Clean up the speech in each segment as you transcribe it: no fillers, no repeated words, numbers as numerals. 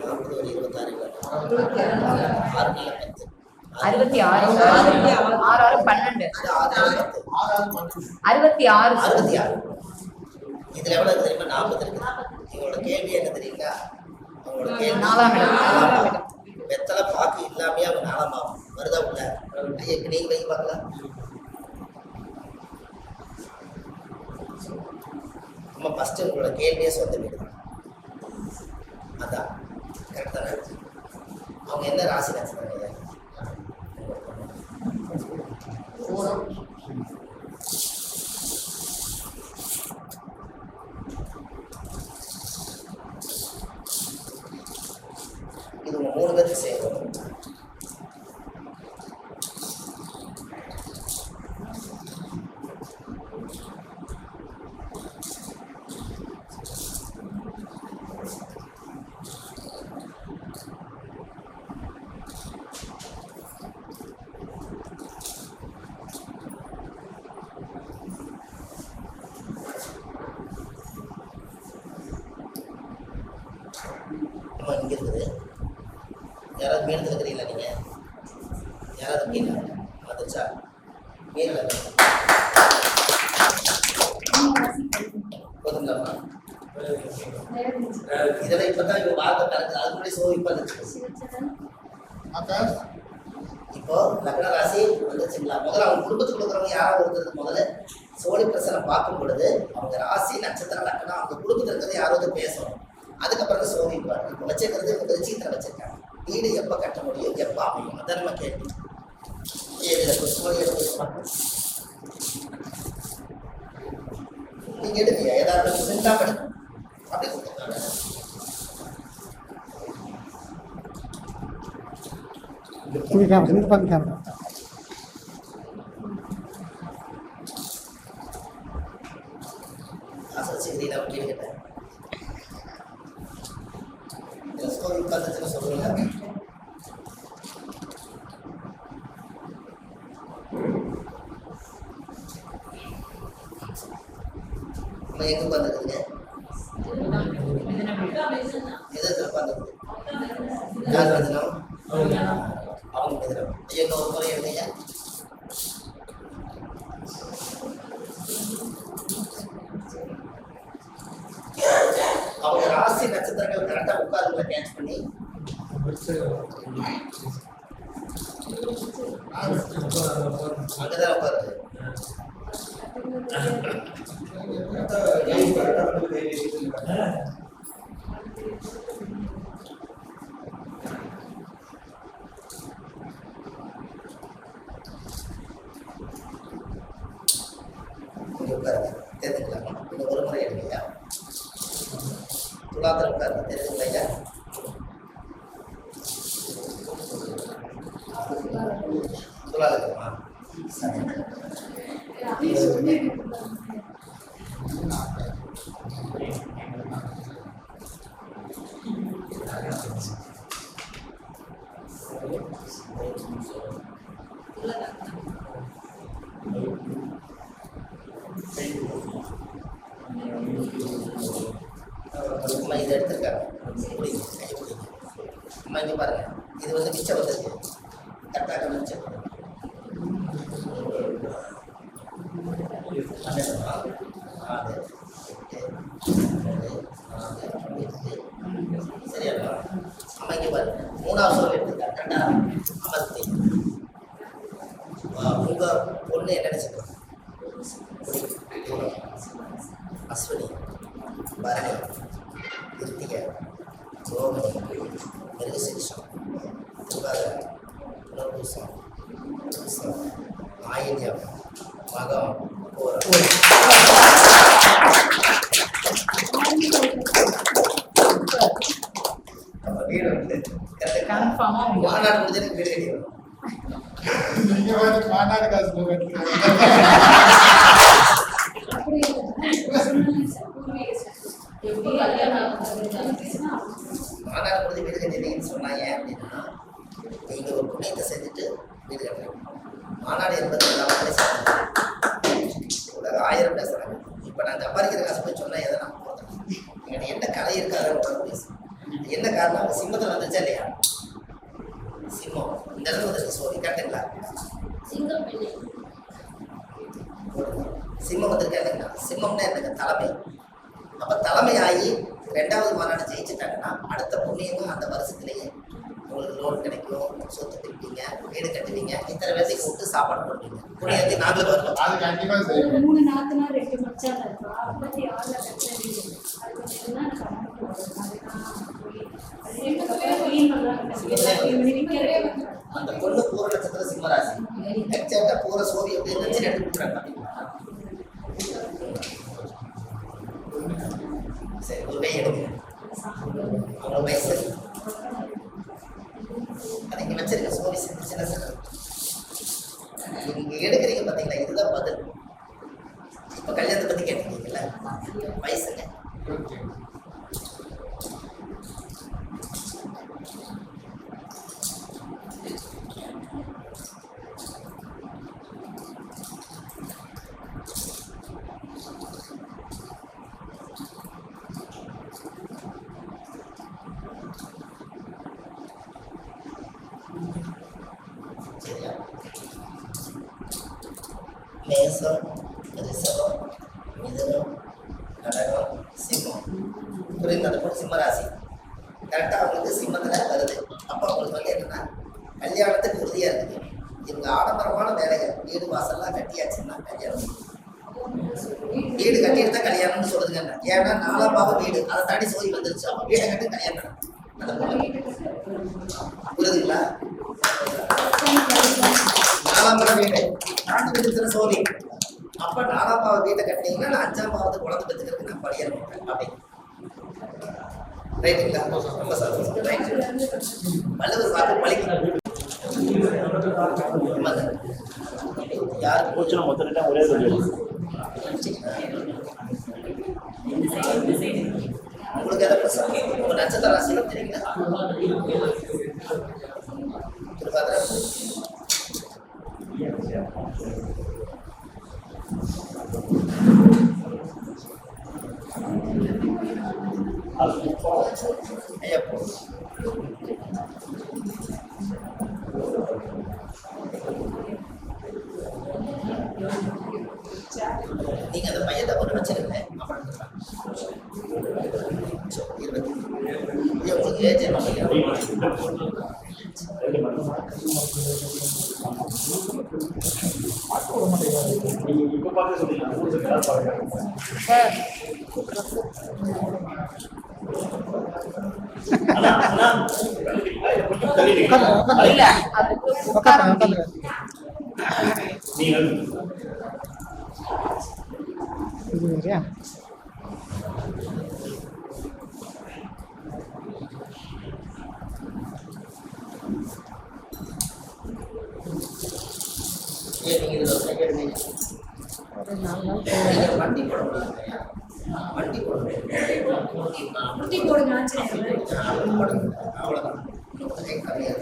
40 ஒரு 26 66 12 66 இதுல எவ்வளவு தெரியுமா? 40 இருக்கு. இவங்களோட கேள்வி என்ன தெரியுங்களா? அவங்களோட கேள்வி 4ஆம் இடம். வெத்தலை பாக்கு இல்லாமே அவங்க 4ஆம் ஆகும். வருதா உள்ள? ஐயா நீங்க வைக்க பார்க்கலாம். நம்ம ஃபர்ஸ்ட் உங்களோட கேள்வியே சொந்த வீடு தான். அதான் கரெக்டாக இருக்கு. அவங்க என்ன ராசி நட்சத்திரம்? இது உங்க 3 பேருக்கு சேரும். இங்கே இருக்குது. யாராவது மீனத்தில் இருக்கிறீங்களா? நீங்கள் யாராவது மீன் வந்துச்சா? மீனில் போதுங்களாம்மா? இதெல்லாம் இப்போ தான் இவங்க வார்த்தை கலக்குது. அதுக்கு முன்னாடி இப்போ இப்போ லக்ன ராசி வந்துச்சுங்களா? முதல்ல அவங்க குடும்பத்துக்கு இருக்கிறவங்க யாராவது ஒருத்தருக்கு முதல்ல சோழி பிரசனை பார்க்கும் பொழுது அவங்க ராசி நட்சத்திரம் லக்னம் அவங்க குடும்பத்தில் இருக்கிறது யாராவது பேசணும். அதுக்கப்புறம் சோதிப்பார். இப்போ வச்சிருக்கிறது இவங்க திருச்சியத்தில் வச்சிருக்காங்க. வீடு எப்போ கட்ட முடியும், எப்போ அமையும்? அதான் நம்ம கேள்வி. நீங்க எடுக்கலையா? ஏதாவது சிந்தா எடுக்கும் அப்படி கொடுத்துருக்காங்க. ஆசைக்கிறீங்களா? அப்படின்னு கேட்டேன். சொல்லுங்க. எங்க உட்காந்துருக்குங்க? எதிர்த்து உட்காந்துருக்கு. யார் மிதனம்? அவங்க மிதனம். எங்க ஒரு முறை எழுதிங்க. அவங்க ராசி நட்சத்திரங்கள் கரெக்டா உட்கார்ந்து கேட்ச் பண்ணி அங்கதான் உட்காருது. உட்காருங்க. தெரிஞ்சுக்கலாமா? இன்னும் ஒரு முறை எடுங்கய்யா. துலாத்தில் உட்காருங்க. தெரிஞ்சுக்கலையா? துலால இருக்குமா? அம்மா இதை எடுத்துருக்காங்க. அம்மா இங்கே பாருங்க. இது வந்து மிச்சம் வந்துருக்கு. கரெக்டாக மிச்சம் சரியா? அம்மா இங்கே பாருங்க. 3வது சோல் எடுத்துருக்காங்க. கரெக்டா அமர்த்தி உங்க பொண்ணு என்ன நினைச்சிருக்கோம்? அஸ்வினி, பரணி, கிருத்திக, ரோகிணி, மிருகசீரிஷம், திருவாதிரை, புனர்பூசம், ஆயில்யம், மகம், பூரம். நம்ம வீடு வந்து மாநாடு முடிஞ்சது வீடு கட்டிடுவோம். மாநாடு காசு மாநாடு முடிஞ்சு வீடு கட்டிட்டீங்கன்னு சொன்னாங்க. அப்படின்னா நீங்க ஒரு புண்ணியத்தை செஞ்சுட்டு வீடு கட்டுறீங்க. மாநாடு என்பது உலக 1000 பேசுறாங்க. இப்ப நான் சம்பாதிக்கிற காசு போய் சொன்னா எதை நான் போதும்? என்கிட்ட என்ன கலை இருக்காது பேசுறேன். என்ன காரணம் அவங்க சிம்மத்தில் வந்துச்சா இல்லையா? சிம்மம் இந்த இடத்துல வந்துருக்கு சோதி கரெக்டுங்களா? சிம்மம் வந்திருக்கா இல்லைங்களா? சிம்மம்னா என்னங்க? தலைமை. அப்ப தலைமை ஆகி 2வது மாநாடு ஜெயிச்சுட்டாங்கன்னா அடுத்த புண்ணியமும் அந்த வருஷத்துலேயே உங்களுக்கு லோன் கிடைக்கும், சொத்து பிடிப்பீங்க, வீடு கட்டுவீங்க, இத்தனை பேர்த்தையும் கூப்பிட்டு சாப்பாடு போடுவீங்க. புண்ணியத்தை நாங்களும் வருவோம். அது கண்டிப்பா ஒரு செய்யும். 3 நாத்துனா 2 மச்சான் இருக்கா 56ல கட்டது. அது கொஞ்சம் தான் எனக்கு அமௌண்ட் வரும். அது நான் போய் அது க்ளீன் பண்ணலாம். அந்த பொண்ணு பூர நட்சத்திர சிம்மராசி எக்ஸாக்டா பூர சோதி எப்படி இருந்துச்சு எடுத்து கொடுக்குறாங்க பாத்தீங்களா? சரி ஒரு கை எடுங்க. அவங்க வயசு அதை இங்க வச்சிருக்க சோதி சின்ன சின்ன சின்ன நீங்க எடுக்கிறீங்க பாத்தீங்களா? இதுதான் பதில். இப்ப கல்யாணத்தை பத்தி கேட்டீங்கல்ல, வயசுங்க சரியா? மேசம், ரிஷபம், மிதுனம், கடகம், சிம்மம். புரியுது? அந்த பொண்ணு சிம்ம ராசி கரெக்டாக அவங்களுக்கு சிம்மத்தில் வருது. அப்போ அவங்களுக்கு வந்து என்னன்னா கல்யாணத்துக்கு உறுதியாக இருக்குது. இவங்க ஆடம்பரமான வேலைகள், வீடு வாசல்லாம் கட்டியாச்சுன்னா கல்யாணம். வீடு கட்டிட்டு தான் கல்யாணம்னு சொல்லுதுங்க. ஏன்னா 4ஆம் பாவம் வீடு, அதை தாண்டி சோதி வந்துருச்சு. அப்போ வீடை கட்டி கல்யாணம் அந்த பொண்ணு. புரியுதுங்களா? 4ஆம் பாவம் வீடு தாண்டி வந்துருச்சுன்னா சோதி. அப்போ 4ஆம் பாவம் வீட்டை கட்டினீங்கன்னா நான் 5ஆம் பாவத்துக்கு குழந்தை பெற்றுக்கிறதுக்கு நான் பழிய மாட்டேன் அப்படி. ரைட்டுங்களா? ரொம்ப சந்தோஷம். ரைட். வள்ளுவர் வாக்கு பழிக்கணும். யார் போச்சுன்னா மொத்தம் ஒரே சொல்லிடுவோம். உங்களுக்கு எதை பிரச்சனை? உங்க நட்சத்திர ராசியில தெரியுங்களா? திருவாதிரை. ஐயா போ. நீங்க அந்த பையத்தை கொண்டு வச்சிருங்க. உங்களுக்கு ஏஜ் என்ன? நீங்க இப்ப பார்த்து சொன்னீங்க சார் இல்ல அதுக்கு உட்கார முடியும். நீங்கள் நீங்க இதுல ஒரு செகண்ட் நீங்க வண்டி போட முடியும். வண்டி போட முடியும். குட்டி போடுங்க ஆச்சரியம். அவ்வளவுதான். கம்மியா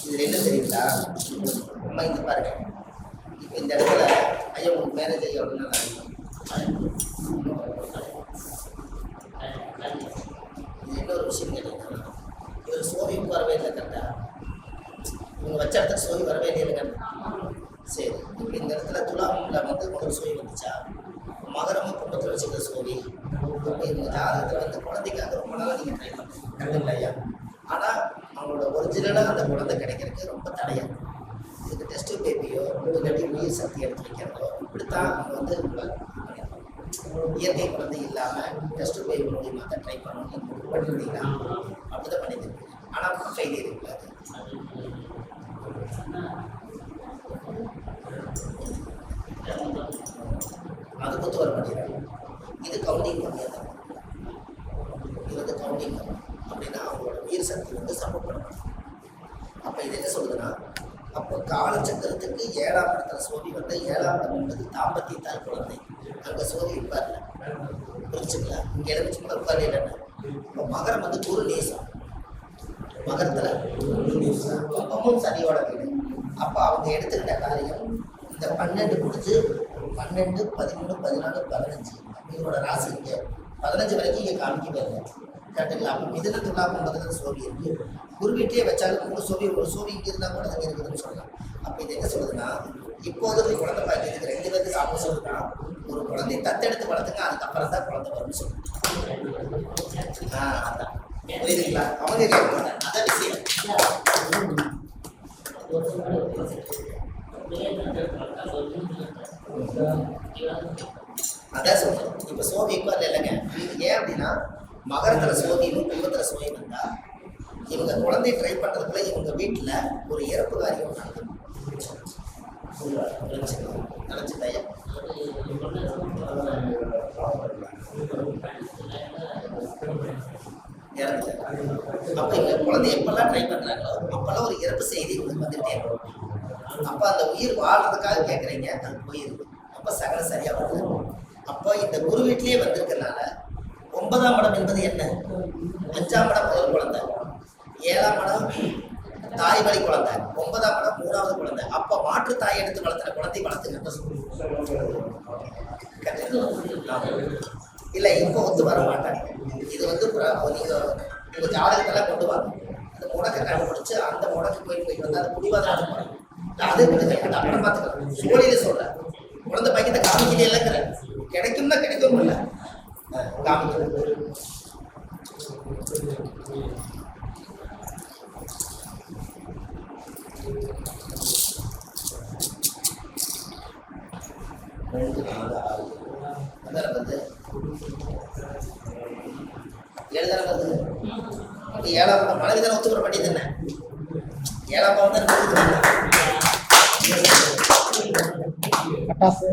இதுல என்ன தெரியுங்களா? நம்ம இந்த பாருங்க, இப்போ இந்த இடத்துல ஐயா உங்களுக்கு மேரேஜ் ஆகி எவ்வளோ நாள் ஆகும்? இது இன்னொரு விஷயம் கேட்டீங்கன்னா இவர் சோவியும் வரவே இல்லை கரெக்டா? இவங்க வச்ச இடத்துக்கு சோவி வரவே இல்லைங்க. சரி, இப்போ இந்த இடத்துல துலாமில் வந்து முதல் சோவி வந்துச்சா, மகரமும் குடும்பத்தில் வச்சுக்கிற சோவி. இப்போ இந்த ஜாதகத்தில் வந்து குழந்தைக்காக ரொம்ப நாளாக நீங்கள் ட்ரை பண்ணுறீங்க கரெக்டுங்களா ஐயா? ஆனால் அவங்களோட ஒரிஜினலாக அந்த குழந்தை கிடைக்கிறதுக்கு ரொம்ப தடையாக இருக்கும். இதுக்கு டெஸ்ட் பேபியோ இல்லாட்டி உயிர் சக்தி எடுத்து வைக்கிறதோ இப்படித்தான் அவங்க வந்து இயற்கை குழந்தை இல்லாமல் டெஸ்ட் பேபி மூலியமாக தான் ட்ரை பண்ணணும் பண்ணியிருந்தீங்கன்னா அப்படிதான் பண்ணியிருக்கீங்க. ஆனால் ஃபெயிலியர் இருக்காது. அது கொத்து வர பண்ணிடுறாங்க. இது கவுண்டிங் பண்ணியது. இது வந்து கவுண்டிங் அப்படின்னா அவங்களோட உயிர் சக்தி வந்து சப்போர்ட் பண்ணணும். அப்போ இது என்ன சொல்லுதுன்னா, அப்போ காலச்சக்கரத்துக்கு 7ஆம் இடத்துல சோதி வந்து 7ஆம் இடம் என்பது தாம்பத்தியத்தால் குழந்தை. அங்கே சோதி உட்கார்ல புரிச்சுங்களா? இங்கே எழுதிச்சுங்களா உட்கார்ல இல்லைன்னா இப்போ மகரம் வந்து குரு நேசம். மகரத்தில் அப்பவும் சனியோட வீடு. அப்போ அவங்க எடுத்துக்கிட்ட காரியம் இந்த 12 முடிச்சு 12, 13, 14, 15 இவரோட ராசி இங்கே 15 வரைக்கும் இங்கே காமிக்கவே இல்லை கரெக்டுங்களா? அப்போ மிதுன துலாம் 9 சோவி இருக்கு. குரு வீட்டையே வச்சாலும் 3 சோவி, ஒரு சோவி இங்கே இருந்தால் கூட அங்கே இருக்குதுன்னு சொல்லலாம். அப்போ இது என்ன சொல்லுதுன்னா, இப்போது குழந்தை பாய்க்கிறதுக்கு 2 பேருக்கு சாப்பிட சொல்லுதுன்னா, ஒரு குழந்தை தத்தெடுத்து வளர்த்துங்க, அதுக்கப்புறம் தான் குழந்தை வரும்னு சொல்லுது. அதான் புரியுதுங்களா? அவங்க கேட்க அதான் விஷயம். அதான் சொல்றேன். இப்போ சோவி உட்கார்ல இல்லைங்க. இது ஏன் அப்படின்னா மகரத்தில் சோதியும் குடும்பத்தில் சோதி வந்தா இவங்க குழந்தைய ட்ரை பண்ணுறதுக்குள்ள இவங்க வீட்டில் ஒரு இறப்பு காரியம் நடக்கும். நினச்சிட்டாயா? இறந்து அப்போ இவங்க குழந்தை எப்பெல்லாம் ட்ரை பண்ணுறாங்களோ அப்பெல்லாம் ஒரு இறப்பு செய்தி இவங்களுக்கு வந்துகிட்டே இருக்கும். அப்போ அந்த உயிர் வாழ்றதுக்காக கேட்குறீங்க, அது போயிருக்கு. அப்போ சகல சரியாக வருது. அப்போ இந்த குரு வீட்டிலேயே வந்திருக்கனால 9ஆம் இடம் என்பது என்ன? 5ஆம் இடம் முதல் குழந்தை, 7ஆம் இடம் தாய் வழி குழந்தை, 9ஆம் இடம் 3வது குழந்தை. அப்போ மாற்று தாய் எடுத்து வளர்த்துற குழந்தை வளர்த்துக்கிட்ட இல்லை. இப்போ ஒத்து வர மாட்டாங்க. இது வந்து நீங்கள் உங்கள் ஜாதகத்தெல்லாம் கொண்டு வாங்க. அந்த முடக்கை கண்டுபிடிச்சு அந்த முடக்கு போயிட்டு வந்து அது முடிவாதான் போகிறாங்க. அது அது அப்புறம் பார்த்துக்கலாம். சோழியில சொல்கிறேன், குழந்தை பையத்தை காமிக்கிட்டே இல்லைங்கிறேன். கிடைக்கும்னா கிடைக்கும் இல்லை காமிக்கணும். அதான் வந்து 7 வருது. 7ஆம் இடம் மனைவி தானே ஒத்துக்கிற பண்ணி தானே 7ஆம் இடம் தான் கட்டாசு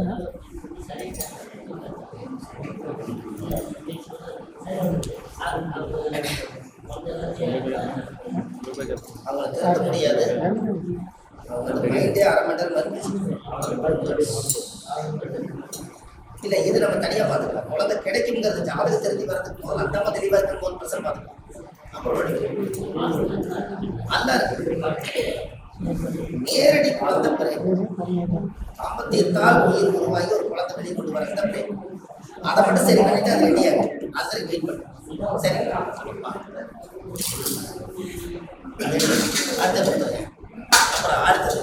அவங்களை திருத்த முடியாது. அவங்க மைண்டே 1/2 மணி நேரம் வருது. இல்லை, இது நம்ம தனியாக பார்த்துக்கலாம். குழந்தை கிடைக்குங்கிறது ஜாதக தெரிஞ்சு வரதுக்கு முதல்ல அந்த மாதிரி தெளிவாக இருக்கிற 1% பார்த்துக்கலாம். அப்புறம் நல்லா இருக்கு. நேரடி குழந்தை பிறகு தாம்பத்தியத்தால் உயிர் உருவாகி ஒரு குழந்தை வெளியே கொண்டு வர இந்த பிள்ளை அதை மட்டும் சரி பண்ணிட்டு அது ரெடியாகும். அது வெயிட் பண்ணும். சரிங்களா? அடுத்த அப்புறம் அடுத்தது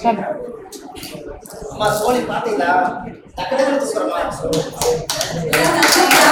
சார் அம்மா சோழி பார்த்தீங்களா? டக்கு டக்குன்னு